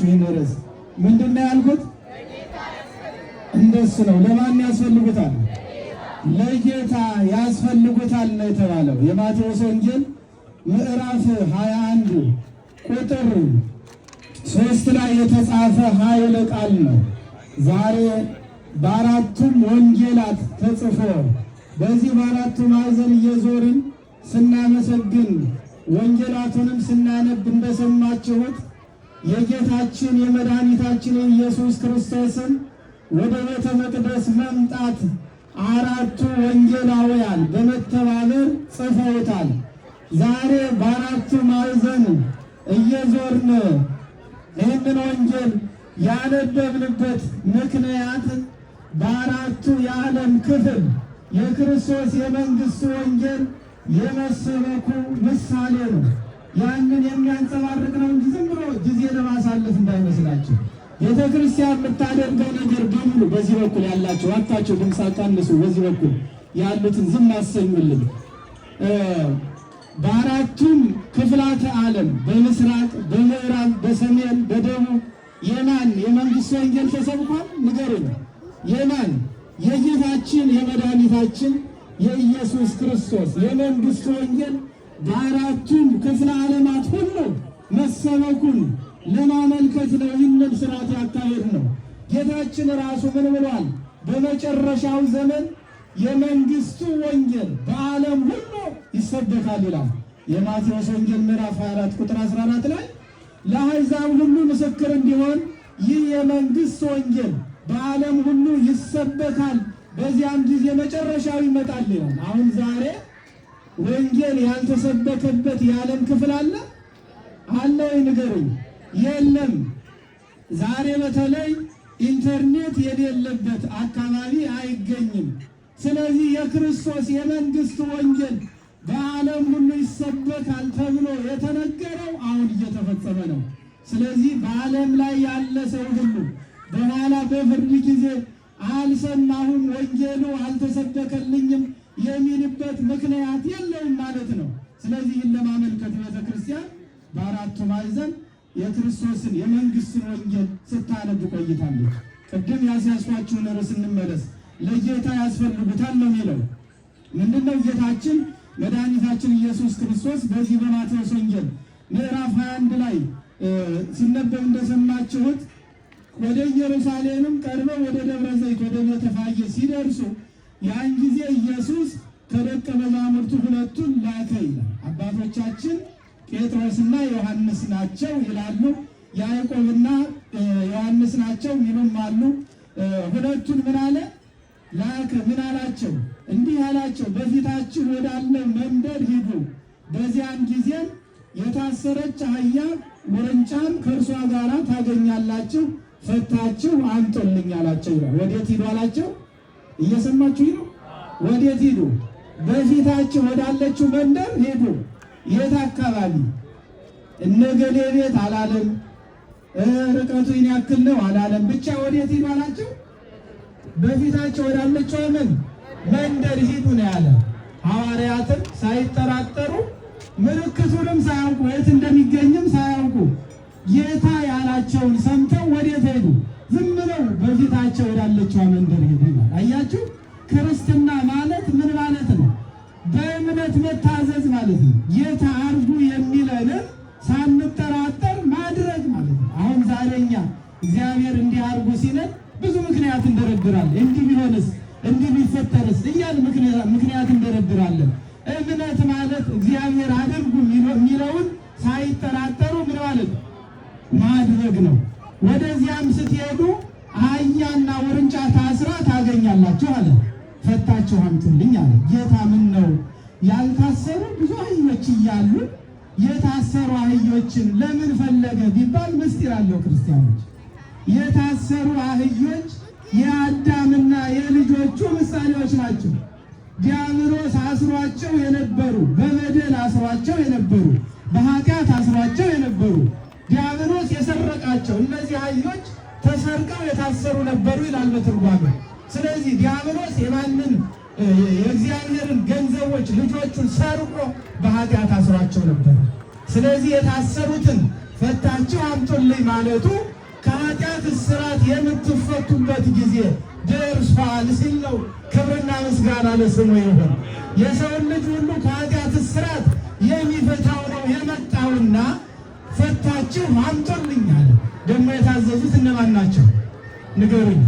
ይነረስ ምንድነው ያልኩት? እንደሱ ነው። ለማን ያስፈልጉታል? ለጌታ ያስፈልጉታል ነው የተባለው። የማቴዎስ ወንጌል ምዕራፍ 21 ቁጥር 3 ላይ የተጻፈ ኃይለ ቃል ነው። ዛሬ በአራቱም ወንጌላት ተጽፎ በዚህ በአራቱ ማዕዘን እየዞርን ስናመሰግን ወንጌላቱንም ስናነብ እንደሰማችሁት የጌታችን የመድኃኒታችን ኢየሱስ ክርስቶስን ወደ ቤተ መቅደስ መምጣት አራቱ ወንጌላውያን በመተባበር ጽፈውታል። ዛሬ በአራቱ ማዕዘን እየዞርን ይህንን ወንጌል ያነበብንበት ምክንያት በአራቱ የዓለም ክፍል የክርስቶስ የመንግሥቱ ወንጌል የመሰበኩ ምሳሌ ነው። ያንን የሚያንጸባርቅ ነው እንጂ ዝም ብሎ ጊዜ ለማሳለፍ እንዳይመስላችሁ። ቤተ ክርስቲያን የምታደርገው ነገር በሙሉ በዚህ በኩል ያላቸው አታቸው ድምፅ አቃንሱ። በዚህ በኩል ያሉትን ዝም አሰኙልን። በአራቱም ክፍላተ ዓለም በምስራቅ፣ በምዕራብ፣ በሰሜን፣ በደቡብ የማን የመንግሥት ወንጌል ተሰብኳል? ንገሩኝ። የማን? የጌታችን የመድኃኒታችን የኢየሱስ ክርስቶስ የመንግሥት ወንጌል በአራቱም ክፍለ ዓለማት ሁሉ መሰበኩን ለማመልከት ነው። ይህንን ስርዓት ያካሄድ ነው። ጌታችን ራሱ ምን ብሏል? በመጨረሻው ዘመን የመንግሥቱ ወንጌል በዓለም ሁሉ ይሰበካል ይላል። የማቴዎስ ወንጌል ምዕራፍ 24 ቁጥር 14 ላይ ለአሕዛብ ሁሉ ምስክር እንዲሆን ይህ የመንግሥት ወንጌል በዓለም ሁሉ ይሰበካል፣ በዚያም ጊዜ መጨረሻው ይመጣል ይላል። አሁን ዛሬ ወንጌል ያልተሰበከበት የዓለም ክፍል አለ አለ ወይ? ንገሩኝ። የለም። ዛሬ በተለይ ኢንተርኔት የሌለበት አካባቢ አይገኝም። ስለዚህ የክርስቶስ የመንግሥት ወንጌል በዓለም ሁሉ ይሰበካል ተብሎ የተነገረው አሁን እየተፈጸመ ነው። ስለዚህ በዓለም ላይ ያለ ሰው ሁሉ በኋላ በፍርድ ጊዜ አልሰማሁም፣ ወንጌሉ አልተሰበከልኝም የሚልበት ምክንያት የለውም ማለት ነው። ስለዚህ ይህን ለማመልከት ቤተ ክርስቲያን በአራቱ ማዕዘን የክርስቶስን የመንግሥትን ወንጌል ስታነብ ቆይታለች። ቅድም ያስያዝኳችሁን ርዕስ እንመለስ። ለጌታ ያስፈልጉታል ነው የሚለው። ምንድነው? ጌታችን መድኃኒታችን ኢየሱስ ክርስቶስ በዚህ በማቴዎስ ወንጌል ምዕራፍ 21 ላይ ሲነበብ እንደሰማችሁት ወደ ኢየሩሳሌምም ቀርበው ወደ ደብረ ዘይት ወደ ቤተፋጌ ሲደርሱ ያን ጊዜ ኢየሱስ ከደቀ መዛሙርቱ ሁለቱን ላከ ይላል። አባቶቻችን ጴጥሮስና ዮሐንስ ናቸው ይላሉ። ያዕቆብና ዮሐንስ ናቸው ይሉም አሉ። ሁለቱን ምን አለ? ላከ። ምን አላቸው? እንዲህ አላቸው፣ በፊታችሁ ወዳለ መንደር ሂዱ፣ በዚያን ጊዜም የታሰረች አህያ ውርንጫም ከእርሷ ጋር ታገኛላችሁ፣ ፈታችሁ አምጡልኝ አላቸው ይላል። ወዴት ሂዱ አላቸው? እየሰማችሁ ነው። ወዴት ሂዱ? በፊታችሁ ወዳለችው መንደር ሂዱ። የት አካባቢ? እነገሌ ቤት አላለም። ርቀቱ ይህን ያክል ነው አላለም። ብቻ ወዴት ሂዱ አላቸው? በፊታቸው ወዳለችው መንደር ሂዱ ነው ያለ። ሐዋርያትን ሳይጠራጠሩ ምልክቱንም ሳያውቁ የት እንደሚገኝም ሳያውቁ ጌታ ያላቸውን ሰምተው ወዴት ሄዱ? ዝም ብለው በፊታቸው ወዳለችው መንደር ሄዱ። አያችሁ፣ ክርስትና ማለት ምን ማለት ነው? በእምነት መታዘዝ ማለት ነው። ጌታ አርጉ የሚለንን ሳንጠራጠር ማድረግ ማለት ነው። አሁን ዛሬኛ እግዚአብሔር እንዲህ አርጉ ሲለን ብዙ ምክንያት እንደረድራለን። እንዲህ ቢሆንስ፣ እንዲህ ቢፈጠርስ እያል ምክንያት እንደረድራለን። እምነት ማለት እግዚአብሔር አድርጉ የሚለውን ሳይጠራጠሩ ምን ማለት ማድረግ ነው። ወደዚያም ስትሄዱ አህያና ውርንጫ ታስራ ታገኛላችሁ አለ። ፈታችሁ አምጡልኝ አለ። ጌታ ምን ነው ያልታሰሩ ብዙ አህዮች እያሉ የታሰሩ አህዮችን ለምን ፈለገ ቢባል ምስጢር አለው። ክርስቲያኖች፣ የታሰሩ አህዮች የአዳምና የልጆቹ ምሳሌዎች ናቸው። ዲያብሎስ አስሯቸው የነበሩ፣ በበደል አስሯቸው የነበሩ፣ በኃጢአት አስሯቸው የነበሩ፣ ዲያብሎስ የሰረቃቸው እነዚህ አህዮች ተሰርቀው የታሰሩ ነበሩ ይላል በትርጓሜ። ስለዚህ ዲያብሎስ የማንን የእግዚአብሔርን ገንዘቦች ልጆቹን ሰርቆ በኃጢአት አስሯቸው ነበር። ስለዚህ የታሰሩትን ፈታችሁ አምጡልኝ ማለቱ ከኃጢአት እስራት የምትፈቱበት ጊዜ ደርሷል ሲል ነው። ክብርና ምስጋና ለስሙ ይሁን። የሰውን ልጅ ሁሉ ከኃጢአት እስራት የሚፈታው ነው የመጣውና ፈታችሁ አምጡልኝ አለ። ደግሞ የታዘዙት እነማን ናቸው? ንገሩኝ።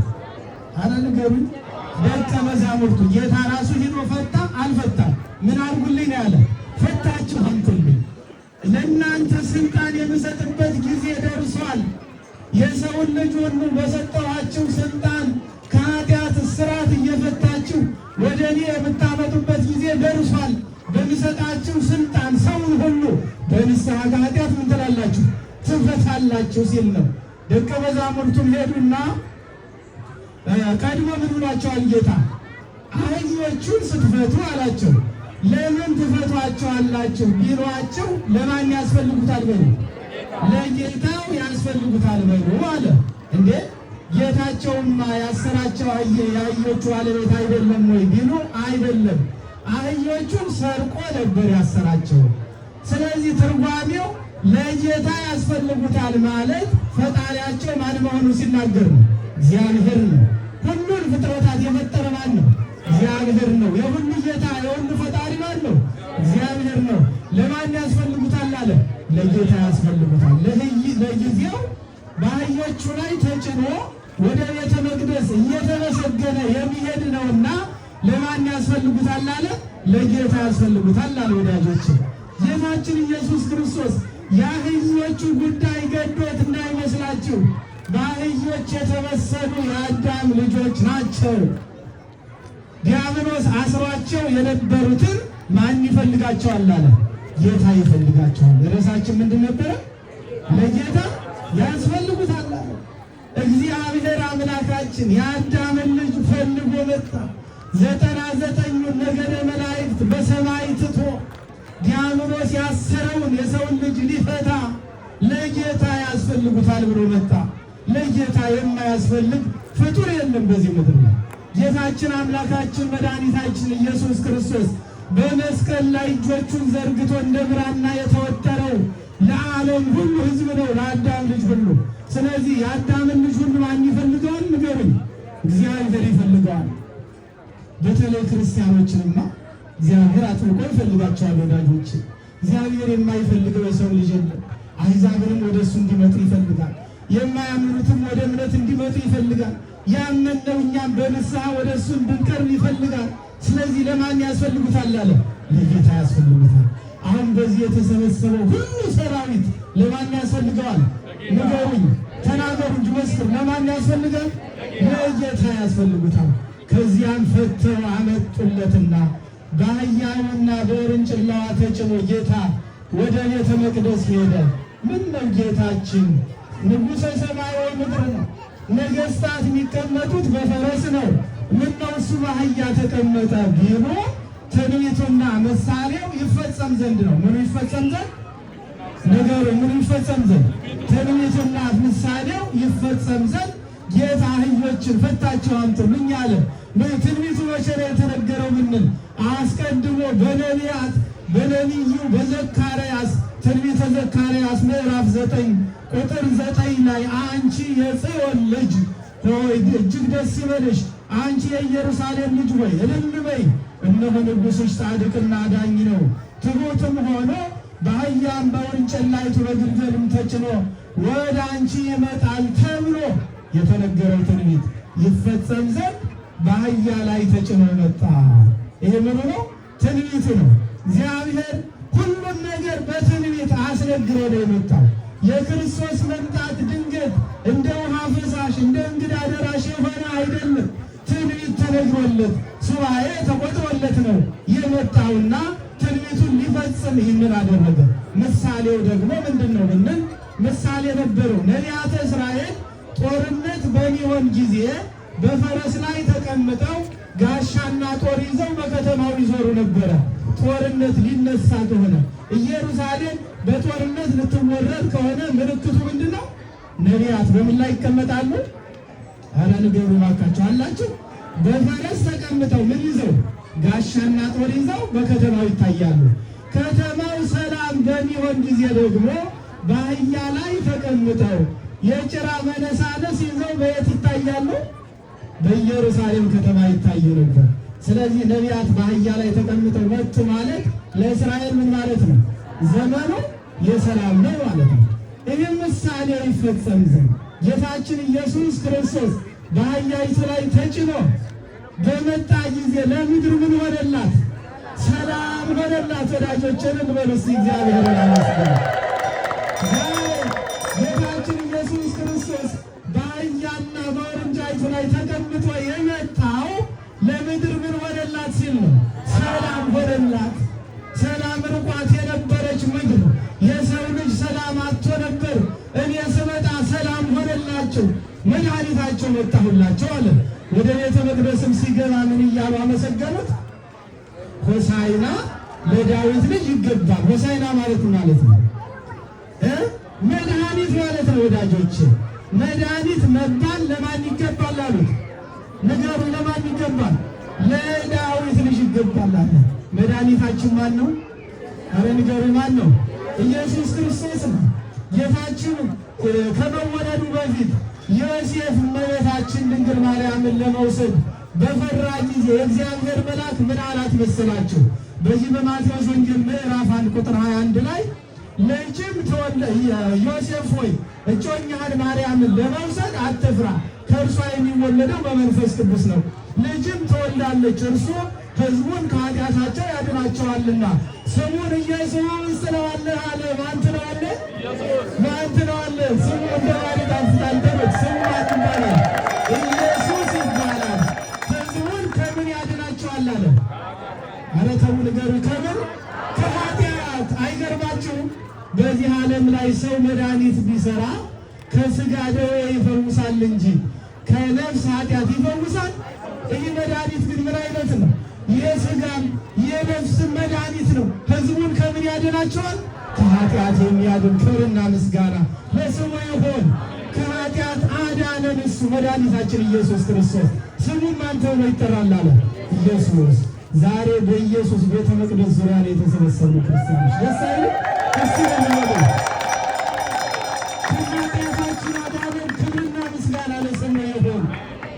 አረ ንገሩኝ። ደቀ መዛሙርቱ። ጌታ ራሱ ሂዶ ፈታ አልፈታም? ምን አድርጉልኝ ነው ያለ? ፈታችሁ አምጡልኝ። ለእናንተ ስልጣን የምሰጥበት ጊዜ ደርሷል። የሰውን ልጅ ሁሉ በሰጠኋችሁ ስልጣን ከኃጢአት እስራት እየፈታችሁ ወደ እኔ የምታመጡበት ጊዜ ደርሷል። በሚሰጣችሁ ስልጣን ሰውን ሁሉ በንስሐ ከኃጢአት ምን ትላላችሁ? ትፈታላችሁ ሲል ነው። ደቀ መዛሙርቱም ሄዱና ቀድሞ ምን ብሏቸዋል ጌታ? አህዮቹን ስትፈቱ አላቸው። ለምን ትፈቷቸዋላችሁ ቢሏቸው ለማን ያስፈልጉታል በሉ? ለጌታው ያስፈልጉታል በሉ አለ። እንዴ ጌታቸውማ ያሰራቸው የአህዮቹ ባለቤት አይደለም ወይ ቢሉ አይደለም፣ አህዮቹን ሰርቆ ነበር ያሰራቸው። ስለዚህ ትርጓሜው ለጌታ ያስፈልጉታል ማለት ፈጣሪያቸው ማን መሆኑ ሲናገር ነው። እግዚአብሔር ነው። ሁሉን ፍጥረታት የፈጠረ ማን ነው? እግዚአብሔር ነው። የሁሉ ጌታ የሁሉ ፈጣሪ ማን ነው? እግዚአብሔር ነው። ለማን ያስፈልጉታል አለ? ለጌታ ያስፈልጉታል። ለጊዜው በአህዮቹ ላይ ተጭኖ ወደ ቤተ መቅደስ እየተመሰገነ የሚሄድ ነውና ለማን ያስፈልጉታል አለ? ለጌታ ያስፈልጉታል አለ። ወዳጆች ጌታችን ኢየሱስ ክርስቶስ የአህዮቹ ጉዳይ ገዶት እንዳይመስላችሁ፣ በአህዮች የተመሰሉ የአዳም ልጆች ናቸው። ዲያብሎስ አስሯቸው የነበሩትን ማን ይፈልጋቸዋል አለ? ጌታ ይፈልጋቸዋል። ርዕሳችን ምንድን ነበረ? ለጌታ ያስፈልጉታል አለ። እግዚአብሔር አምላካችን የአዳምን ልጅ ፈልጎ መጣ። 99ኙን ነገደ መላእክት በሰማይ ትቶ ዲያብሎስ ያሰረውን የሰውን ልጅ ሊፈታ ለጌታ ያስፈልጉታል ብሎ መጣ። ለጌታ የማያስፈልግ ፍጡር የለም በዚህ ምድር ላይ። ጌታችን አምላካችን መድኃኒታችን ኢየሱስ ክርስቶስ በመስቀል ላይ እጆቹን ዘርግቶ እንደ ብራና የተወጠረው ለዓለም ሁሉ ሕዝብ ነው፣ ለአዳም ልጅ ሁሉ። ስለዚህ የአዳምን ልጅ ሁሉ ማን ይፈልገዋል? ንገሩኝ። እግዚአብሔር ይፈልገዋል። በተለይ ክርስቲያኖችንማ እግዚአብሔር አጥብቆ ይፈልጋቸዋል። ወዳጆች እግዚአብሔር የማይፈልገው የሰው ልጅ የለም። አሕዛብንም ወደ እሱ እንዲመጡ ይፈልጋል። የማያምኑትም ወደ እምነት እንዲመጡ ይፈልጋል። ያመነው እኛም በንስሐ ወደ እሱ እንድንቀርብ ይፈልጋል። ስለዚህ ለማን ያስፈልጉታል አለ? ለጌታ ያስፈልጉታል። አሁን በዚህ የተሰበሰበው ሁሉ ሰራዊት ለማን ያስፈልገዋል? ንገሩኝ፣ ተናገሩ እንጂ መስክሩ። ለማን ያስፈልጋል? ለጌታ ያስፈልጉታል። ከዚያም ፈተው አመጡለትና በአህያውና በውርንጭላዋ ተጭኖ ጌታ ወደ ቤተ መቅደስ ሄደ። ምን ነው ጌታችን ንጉሠ ሰማያዊ ምድር ነው። ነገሥታት የሚቀመጡት በፈረስ ነው። ምን ነው እሱ በአህያ ተቀመጠ ቢሉ ትንቢቱና ምሳሌው ይፈጸም ዘንድ ነው። ምኑ ይፈጸም ዘንድ? ነገሩ ምኑ ይፈጸም ዘንድ? ትንቢቱና ምሳሌው ይፈጸም ዘንድ ጌታ አህዮችን ፈታችሁ አምጡልኝ አለ። ትንቢቱ መቼ ነው የተነገረው? ምንል አስቀድሞ በነቢያት በነቢዩ በዘካርያስ ትንቢተ ዘካርያስ ምዕራፍ 9 ቁጥር 9 ላይ አንቺ የጽዮን ልጅ ሆይ እጅግ ደስ ይበልሽ፣ አንቺ የኢየሩሳሌም ልጅ ሆይ እልል በይ፣ እነሆ ንጉሥሽ ጻድቅና አዳኝ ነው፣ ትሑትም ሆኖ በአህያም በውርንጭላይቱ በግልገልም ተጭኖ ወደ አንቺ ይመጣል ተብሎ የተነገረው ትንቢት ይፈጸም ዘንድ በአህያ ላይ ተጭኖ መጣ። ይሄ ምኑ ነው? ትንቢቱ ነው። እግዚአብሔር ሁሉም ነገር በትንቢት አስነግሮ ነው የመጣው። የክርስቶስ መምጣት ድንገት እንደ ውሃ ፈሳሽ እንደ እንግዳ ደራሽ የሆነ አይደለም። ትንቢት ተነግሮለት ሱባኤ ተቆጥሮለት ነው የመጣውና ትንቢቱን ሊፈጽም ይህንን አደረገ። ምሳሌው ደግሞ ምንድን ነው ብንል ምሳሌ ነበረው። ነቢያተ እስራኤል ጦርነት በሚሆን ጊዜ በፈረስ ላይ ተቀምጠው ጋሻና ጦር ይዘው በከተማው ይዞሩ ነበረ። ጦርነት ሊነሳ ከሆነ ኢየሩሳሌም በጦርነት ልትወረድ ከሆነ ምልክቱ ምንድን ነው? ነቢያት በምን ላይ ይቀመጣሉ? ኧረ ንገሩ እባካችሁ አላችሁ። በፈረስ ተቀምጠው ምን ይዘው? ጋሻና ጦር ይዘው በከተማው ይታያሉ። ከተማው ሰላም በሚሆን ጊዜ ደግሞ በአህያ ላይ ተቀምጠው የጭራ መነሳነስ ይዘው በየት ይታያሉ? በኢየሩሳሌም ከተማ ይታዩ ነበር። ስለዚህ ነቢያት በአህያ ላይ ተቀምጠው መጡ ማለት ለእስራኤል ምን ማለት ነው? ዘመኑ የሰላም ነው ማለት ነው። ይህም ምሳሌ ይፈጸም ዘንድ ጌታችን ኢየሱስ ክርስቶስ በአህያይቱ ላይ ተጭኖ በመጣ ጊዜ ለምድር ምን ሆነላት? ሰላም ሆነላት። ወዳጆችን እንበሉ እስቲ እግዚአብሔር ይመስገን። ጌታችን ኢየሱስ ክርስቶስ በአህያና በውርንጫይቱ ላይ ተቀምጦ የመጣው ለምድር ምን ሆነላት ሲል ነው? ሰላም ሆነላት። ሰላም ርቋት የነበረች ምድር የሰው ልጅ ሰላም አጥቶ ነበር። እኔ ስመጣ ሰላም ሆነላቸው፣ መድኃኒታቸው መጣሁላቸው አለ። ወደ ቤተ መቅደስም ሲገባ ምን እያሉ አመሰገኑት? ሆሳዕና ለዳዊት ልጅ ይገባል። ሆሳዕና ማለት ነው መድኃኒት ማለት ነው። ወዳጆች መድኃኒት መባል ለማን ይገባል አሉት? ነገሩ ለማን ይገባል? ለዳዊት ልጅ ይገባል አለ። መድኃኒታችን ማን ነው? አረ ንገሩ፣ ማን ነው? ኢየሱስ ክርስቶስ ነው። ጌታችን ከመወለዱ በፊት ዮሴፍ እመቤታችን ድንግል ማርያምን ለመውሰድ በፈራ ጊዜ የእግዚአብሔር መልአክ ምን አላት መሰላችሁ? በዚህ በማቴዎስ ወንጌል ምዕራፍ 1 ቁጥር 21 ላይ ልጅም ዮሴፍ ሆይ እጮኛህን ማርያምን ለመውሰድ አትፍራ፣ ከእርሷ የሚወለደው በመንፈስ ቅዱስ ነው። ልጅም ትወልዳለች፣ እርሱ ሕዝቡን ከኃጢአታቸው ያድናቸዋልና ስሙን ኢየሱስ ትለዋለህ አለ። ማን ትለዋለህ? ማን ትለዋለህ? ስሙ እንደ ማን ይጣፍጣል? ስሙ ማን ይባላል? ኢየሱስ ይባላል። ሕዝቡን ከምን ያድናቸዋል አለ? ኧረ ተው ንገሩ። ከምን? ከኃጢአት። አይገርማችሁም? በዚህ ዓለም ላይ ሰው መድኃኒት ቢሰራ ከሥጋ ደዌ ይፈውሳል እንጂ ከነፍስ ኃጢአት ይፈውሳል? ይህ መድኃኒት ግን ምን አይነት ነው? የሥጋም የነፍስም መድኃኒት ነው። ሕዝቡን ከምን ያድናቸዋል? ከኃጢአት የሚያድን ክብርና ምስጋና ለስሙ ይሁን። ከኃጢአት አዳነን እሱ መድኃኒታችን ኢየሱስ ክርስቶስ። ስሙም ማን ተብሎ ይጠራል አለ? ኢየሱስ። ዛሬ በኢየሱስ ቤተ መቅደስ ዙሪያ ላይ የተሰበሰቡ ክርስቲያኖች ደስ አይሉ? እስቲ ለሚወዱ ከኃጢአታችን አዳነን፣ ክብርና ምስጋና ለስሙ ይሁን።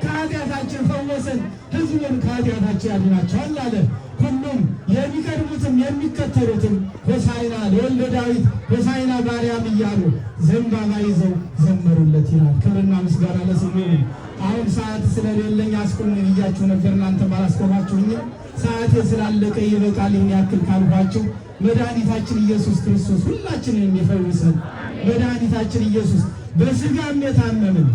ከኃጢአታችን ፈወሰን፣ ሕዝቡን ከኃጢአታቸው ያድናቸዋል አለ። ሁሉም የሚቀርቡትም የሚከተሉትም ሆሳዕና ለወልደ ዳዊት፣ ሆሳዕና በአርያም እያሉ ዘንባባ ይዘው ዘመሩለት ይላል። ክብርና ምስጋና ለስሙ ይሁን። አሁን ሰዓት ስለሌለኝ አስቆም ብያችሁ ነበር፣ እናንተ ባላስቆማችሁኝ። ሰዓቴ ስላለቀ ይበቃል ይህን ያክል ካልኳችሁ። መድኃኒታችን ኢየሱስ ክርስቶስ ሁላችንን የሚፈውሰን መድኃኒታችን ኢየሱስ በሥጋም የታመምን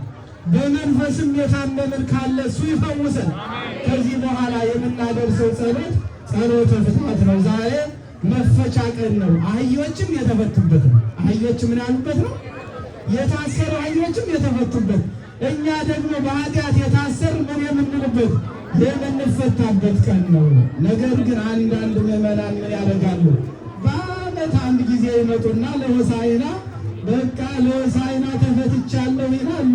በመንፈስም የታመምን ካለ እሱ ይፈውሰን። ከዚህ በኋላ የምናደርሰው ጸሎተ ፍትሐት ነው። ዛሬ መፈቻ ቀን ነው። አህዮችም የተፈቱበት ነው። አህዮች ምን ያሉበት ነው? የታሰሩ አህዮችም የተፈቱበት። እኛ ደግሞ በኃጢአት የታሰር ምን የምንልበት የምንፈታበት ቀን ነው። ነገር ግን አንዳንድ ምዕመናን ምን ያደርጋሉ? በዓመት አንድ ጊዜ ይመጡና ለሆሳዕና በቃ ለሆሳዕና ተፈትቻለሁ ይላሉ።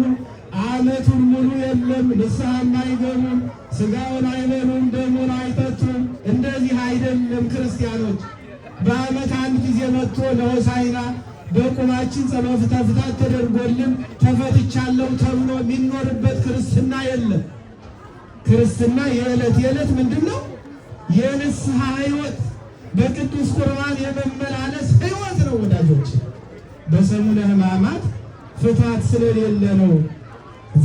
ዓመቱን ሙሉ የለም፣ ንስሐም አይገቡም፣ ሥጋውን አይበሉም፣ ደሙን አይጠጡም። እንደዚህ አይደለም ክርስቲያኖች። በዓመት አንድ ጊዜ መጥቶ ለሆሳዕና በቁማችን ጸሎተ ፍትሐት ተደርጎልን ተፈትቻለሁ ተብሎ የሚኖርበት ክርስትና የለም። ክርስትና የዕለት የዕለት ምንድን ነው? የንስሐ ሕይወት፣ በቅዱስ ቁርባን የመመላለስ ሕይወት ነው ወዳጆች። በሰሙነ ሕማማት ፍትሐት ስለሌለ ነው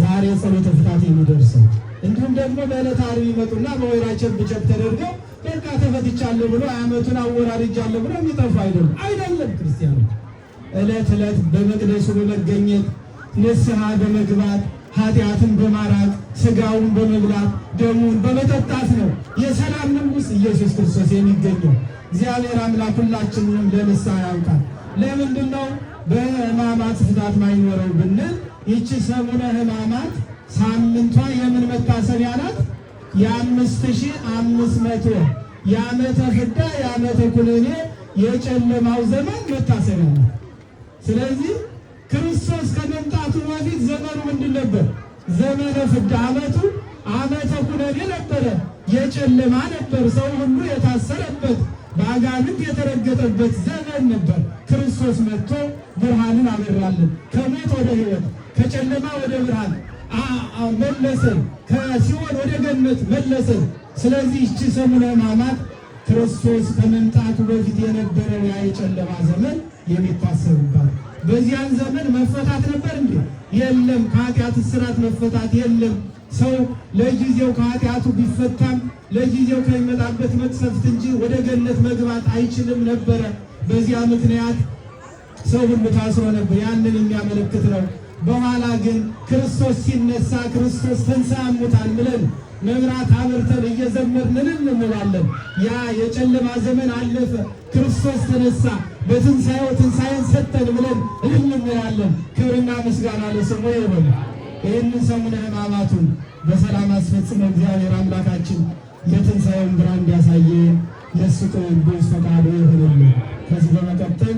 ዛሬ ጸሎተ ፍትሐት የሚደርሰው። እንዲሁም ደግሞ በዕለተ ዓርብ ይመጡና በወይራ ቸብቸብ ተደርገው በቃ ተፈትቻለሁ ብሎ ዓመቱን አወራርጃለሁ ብሎ የሚጠፉ አይደለም ክርስቲያኖች። ዕለት ዕለት በመቅደሱ በመገኘት ንስሐ በመግባት ኃጢአትን በማራቅ ሥጋውን በመብላት ደሙን በመጠጣት ነው የሰላም ንጉሥ ኢየሱስ ክርስቶስ የሚገኘው። እግዚአብሔር አምላክ ሁላችንንም ለንስሐ ያውቃል። ለምንድን ነው በሕማማት ፍትሐት ማይኖረው ብንል፣ ይቺ ሰሙነ ሕማማት ሳምንቷ የምን መታሰቢያ ናት? የ5500 የዓመተ ፍዳ የዓመተ ኩነኔ የጨለማው ዘመን መታሰቢያ ናት። ስለዚህ ክርስቶስ ከመምጣቱ በፊት ዘመኑ ምንድን ነበር? ዘመነ ፍዳ። ዓመተ ኩነኔ ነበረ፣ የጨለማ ነበር። ሰው ሁሉ የታሰረበት በአጋንንት የተረገጠበት ዘመን ነበር። ክርስቶስ መጥቶ ብርሃንን አበራልን። ከሞት ወደ ሕይወት ከጨለማ ወደ ብርሃን መለሰን። ከሲኦል ወደ ገነት መለሰን። ስለዚህ እቺ ሰሙነ ሕማማት ክርስቶስ ከመምጣቱ በፊት የነበረው ያ የጨለማ ዘመን የሚታሰብባት። በዚያን ዘመን መፈታት ነበር እንዴ? የለም። ከኃጢአት እስራት መፈታት የለም። ሰው ለጊዜው ከኃጢአቱ ቢፈታም ለጊዜው ከሚመጣበት መቅሰፍት እንጂ ወደ ገነት መግባት አይችልም ነበረ። በዚያ ምክንያት ሰው ሁሉ ታስሮ ነበር። ያንን የሚያመለክት ነው። በኋላ ግን ክርስቶስ ሲነሳ ክርስቶስ ተንሥአ እሙታን ብለን መብራት አብርተን እየዘመርን እንላለን። ያ የጨለማ ዘመን አለፈ፣ ክርስቶስ ተነሳ፣ በትንሣኤው ትንሣኤን ሰጠን ብለን እንላለን። ክብርና ምስጋና ለስሙ ይሁን። ይህንን ሰሙነ ሕማማቱን በሰላም አስፈጽሞ እግዚአብሔር አምላካችን የትንሣኤውን ብርሃን እንዲያሳየን የእሱ ቅዱስ ፈቃዱ ይሁንልን። ከዚህ በመቀጠል